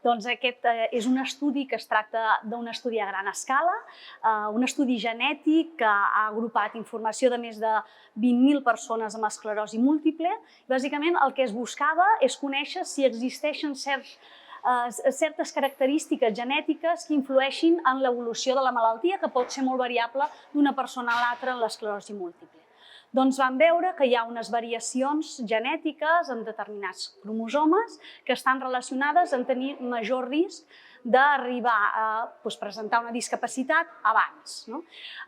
Doncs aquest és un estudi que es tracta d'un estudi a gran escala, un estudi genètic que ha agrupat informació de més de 20.000 persones amb esclerosi múltiple. Bàsicament el que es buscava és conèixer si existeixen certes característiques genètiques que influeixin en l'evolució de la malaltia, que pot ser molt variable d'una persona a l'altra en l'esclerosi múltiple. Doncs vam veure que hi ha unes variacions genètiques en determinats cromosomes que estan relacionades amb tenir major risc d'arribar a presentar una discapacitat abans.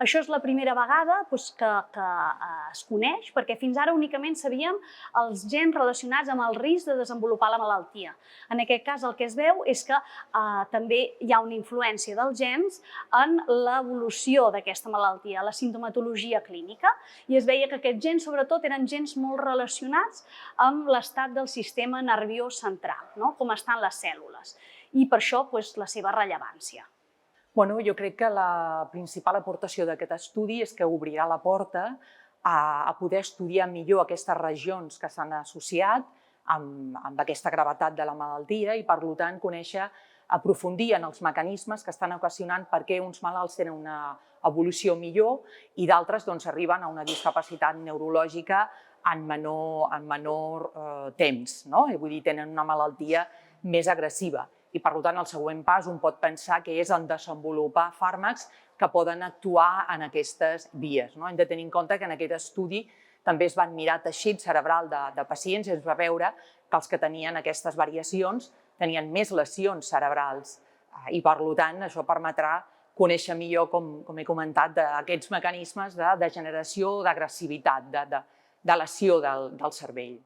Això és la primera vegada que es coneix, perquè fins ara únicament sabíem els gens relacionats amb el risc de desenvolupar la malaltia. En aquest cas el que es veu és que també hi ha una influència dels gens en l'evolució d'aquesta malaltia, la simptomatologia clínica, i es veia que aquests gens sobretot eren gens molt relacionats amb l'estat del sistema nerviós central, com estan les cèl·lules, i per això la seva rellevància. Jo crec que la principal aportació d'aquest estudi és que obrirà la porta a poder estudiar millor aquestes regions que s'han associat amb aquesta gravetat de la malaltia i, per tant, conèixer, aprofundir en els mecanismes que estan ocasionant per què uns malalts tenen una evolució millor i d'altres arriben a una discapacitat neurològica en menor temps. Vull dir, tenen una malaltia més agressiva. I, per tant, el següent pas un pot pensar que és en desenvolupar fàrmacs que poden actuar en aquestes vies. Hem de tenir en compte que en aquest estudi també es van mirar teixit cerebral de pacients i es va veure que els que tenien aquestes variacions tenien més lesions cerebrals i, per tant, això permetrà conèixer millor, com he comentat, aquests mecanismes de degeneració, d'agressivitat, de lesió del cervell.